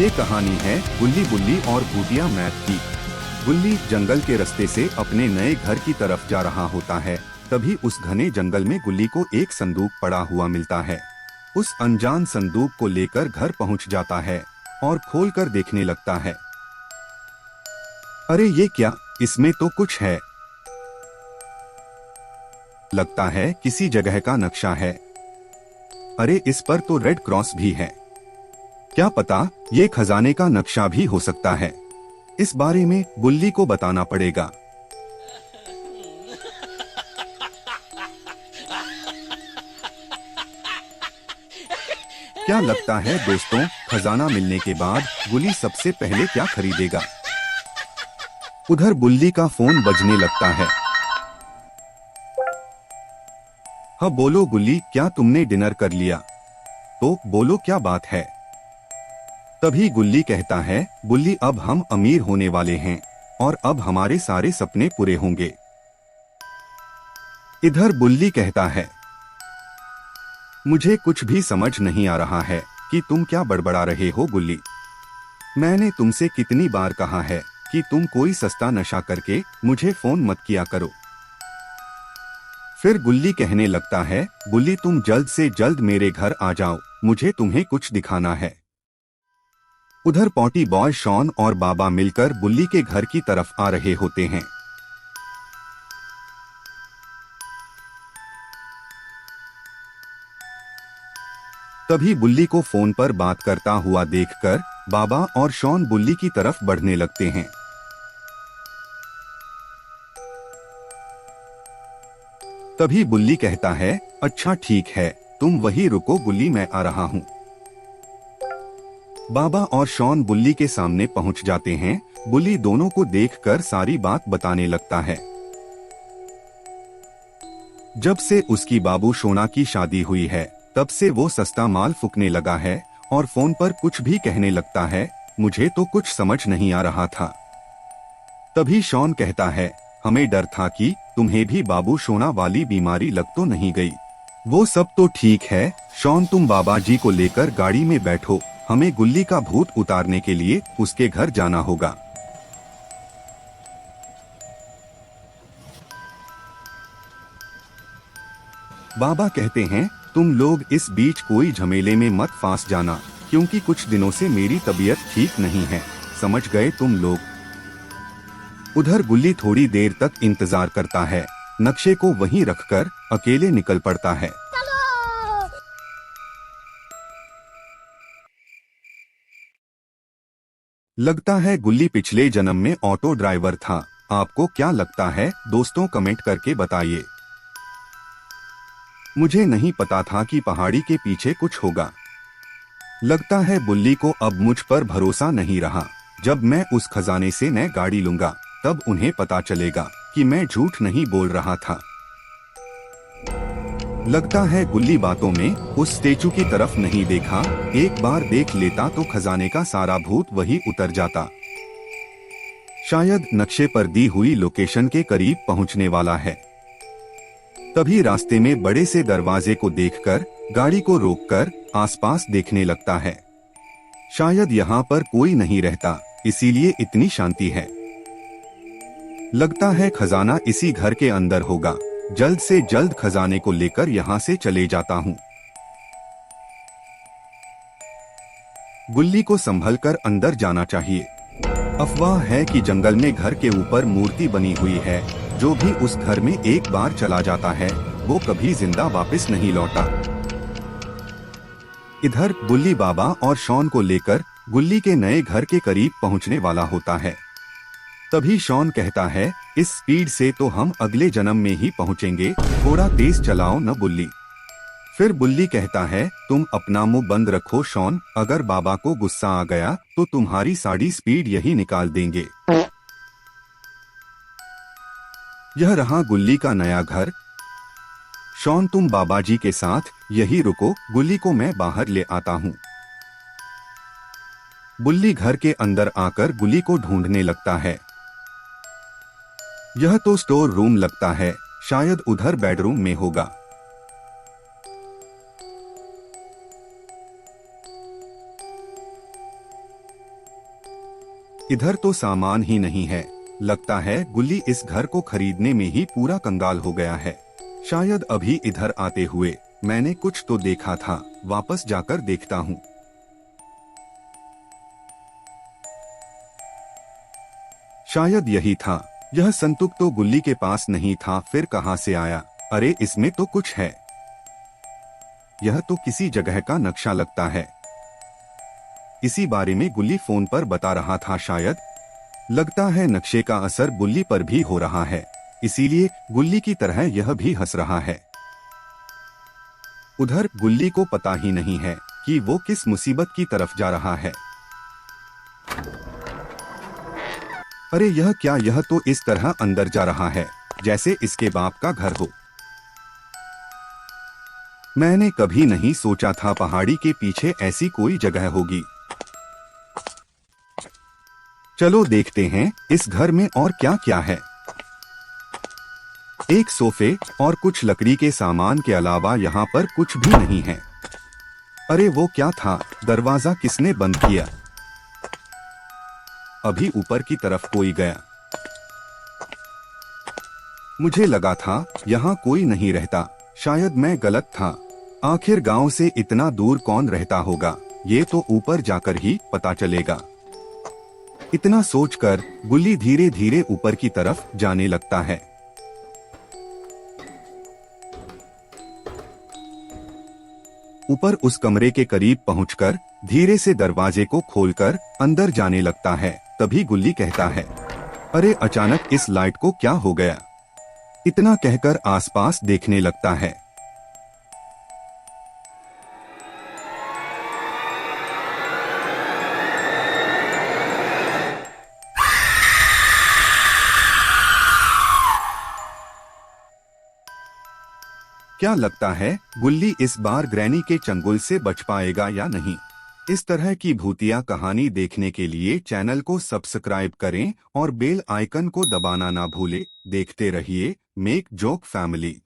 ये कहानी है गुल्ली बुल्ली और भूतिया मैप की। गुल्ली जंगल के रास्ते से अपने नए घर की तरफ जा रहा होता है। तभी उस घने जंगल में गुल्ली को एक संदूक पड़ा हुआ मिलता है। उस अनजान संदूक को लेकर घर पहुंच जाता है और खोलकर देखने लगता है। अरे ये क्या, इसमें तो कुछ है। लगता है किसी जगह का नक्शा है। अरे इस पर तो रेड क्रॉस भी है। क्या पता ये खजाने का नक्शा भी हो सकता है। इस बारे में गुल्ली को बताना पड़ेगा। क्या लगता है दोस्तों, खजाना मिलने के बाद गुल्ली सबसे पहले क्या खरीदेगा? उधर बुल्ली का फोन बजने लगता है। हाँ बोलो गुल्ली, क्या तुमने डिनर कर लिया? तो बोलो क्या बात है। तभी गुल्ली कहता है, बुल्ली अब हम अमीर होने वाले हैं और अब हमारे सारे सपने पूरे होंगे। इधर बुल्ली कहता है, मुझे कुछ भी समझ नहीं आ रहा है कि तुम क्या बड़बड़ा रहे हो गुल्ली। मैंने तुमसे कितनी बार कहा है कि तुम कोई सस्ता नशा करके मुझे फोन मत किया करो। फिर गुल्ली कहने लगता है, बुल्ली तुम जल्द से जल्द मेरे घर आ जाओ, मुझे तुम्हें कुछ दिखाना है। उधर पॉटी बॉय शॉन और बाबा मिलकर बुल्ली के घर की तरफ आ रहे होते हैं। तभी बुल्ली को फोन पर बात करता हुआ देखकर बाबा और शॉन बुल्ली की तरफ बढ़ने लगते हैं। तभी बुल्ली कहता है, अच्छा ठीक है, तुम वहीं रुको बुल्ली, मैं आ रहा हूँ। बाबा और शॉन बुल्ली के सामने पहुँच जाते हैं। बुल्ली दोनों को देखकर सारी बात बताने लगता है। जब से उसकी बाबू शोना की शादी हुई है तब से वो सस्ता माल फूकने लगा है और फोन पर कुछ भी कहने लगता है। मुझे तो कुछ समझ नहीं आ रहा था। तभी शॉन कहता है, हमें डर था कि तुम्हें भी बाबू शोना वाली बीमारी लग तो नहीं गई। वो सब तो ठीक है शॉन, तुम बाबा जी को लेकर गाड़ी में बैठो, हमें गुल्ली का भूत उतारने के लिए उसके घर जाना होगा। बाबा कहते हैं, तुम लोग इस बीच कोई झमेले में मत फंस जाना, क्योंकि कुछ दिनों से मेरी तबीयत ठीक नहीं है, समझ गए तुम लोग। उधर गुल्ली थोड़ी देर तक इंतजार करता है, नक्शे को वहीं रखकर अकेले निकल पड़ता है। लगता है गुल्ली पिछले जन्म में ऑटो ड्राइवर था। आपको क्या लगता है दोस्तों, कमेंट करके बताइए। मुझे नहीं पता था कि पहाड़ी के पीछे कुछ होगा। लगता है बुल्ली को अब मुझ पर भरोसा नहीं रहा। जब मैं उस खजाने से नई गाड़ी लूंगा तब उन्हें पता चलेगा कि मैं झूठ नहीं बोल रहा था। लगता है गुल्ली बातों में उस स्टेचू की तरफ नहीं देखा। एक बार देख लेता तो खजाने का सारा भूत वही उतर जाता। शायद नक्शे पर दी हुई लोकेशन के करीब पहुंचने वाला है। तभी रास्ते में बड़े से दरवाजे को देखकर गाड़ी को रोककर आसपास देखने लगता है। शायद यहाँ पर कोई नहीं रहता, इसीलिए इतनी शांति है। लगता है खजाना इसी घर के अंदर होगा। जल्द से जल्द खजाने को लेकर यहाँ से चले जाता हूँ। गुल्ली को संभलकर अंदर जाना चाहिए। अफवाह है कि जंगल में घर के ऊपर मूर्ति बनी हुई है। जो भी उस घर में एक बार चला जाता है वो कभी जिंदा वापस नहीं लौटा। इधर बुल्ली बाबा और शॉन को लेकर गुल्ली के नए घर के करीब पहुंचने वाला होता है। तभी शॉन कहता है, इस स्पीड से तो हम अगले जन्म में ही पहुंचेंगे, थोड़ा तेज चलाओ न बुल्ली। फिर बुल्ली कहता है, तुम अपना मुंह बंद रखो शॉन, अगर बाबा को गुस्सा आ गया तो तुम्हारी सारी स्पीड यही निकाल देंगे। यह रहा गुल्ली का नया घर। शॉन तुम बाबा जी के साथ यही रुको, गुल्ली को मैं बाहर ले आता हूँ। बुल्ली घर के अंदर आकर गुल्ली को ढूंढने लगता है। यह तो स्टोर रूम लगता है, शायद उधर बेडरूम में होगा। इधर तो सामान ही नहीं है। लगता है गुल्ली इस घर को खरीदने में ही पूरा कंगाल हो गया है। शायद अभी इधर आते हुए मैंने कुछ तो देखा था, वापस जाकर देखता हूँ। शायद यही था। यह संतुक तो गुल्ली के पास नहीं था, फिर कहां से आया? अरे इसमें तो कुछ है। यह तो किसी जगह का नक्शा लगता है। इसी बारे में गुल्ली फोन पर बता रहा था शायद। लगता है नक्शे का असर गुल्ली पर भी हो रहा है, इसीलिए गुल्ली की तरह यह भी हंस रहा है। उधर गुल्ली को पता ही नहीं है कि वो किस मुसीबत की तरफ जा रहा है। अरे यह क्या, यह तो इस तरह अंदर जा रहा है जैसे इसके बाप का घर हो। मैंने कभी नहीं सोचा था पहाड़ी के पीछे ऐसी कोई जगह होगी। चलो देखते हैं इस घर में और क्या क्या है। एक सोफे और कुछ लकड़ी के सामान के अलावा यहाँ पर कुछ भी नहीं है। अरे वो क्या था? दरवाजा किसने बंद किया? अभी ऊपर की तरफ कोई गया। मुझे लगा था यहाँ कोई नहीं रहता, शायद मैं गलत था। आखिर गांव से इतना दूर कौन रहता होगा, ये तो ऊपर जाकर ही पता चलेगा। इतना सोचकर गुल्ली धीरे धीरे ऊपर की तरफ जाने लगता है। ऊपर उस कमरे के करीब पहुंचकर धीरे से दरवाजे को खोलकर अंदर जाने लगता है। तभी गुल्ली कहता है, अरे अचानक इस लाइट को क्या हो गया? इतना कहकर आसपास देखने लगता है। क्या लगता है गुल्ली इस बार ग्रैनी के चंगुल से बच पाएगा या नहीं? इस तरह की भूतिया कहानी देखने के लिए चैनल को सब्सक्राइब करें और बेल आइकन को दबाना ना भूलें। देखते रहिए मेक जोक फैमिली।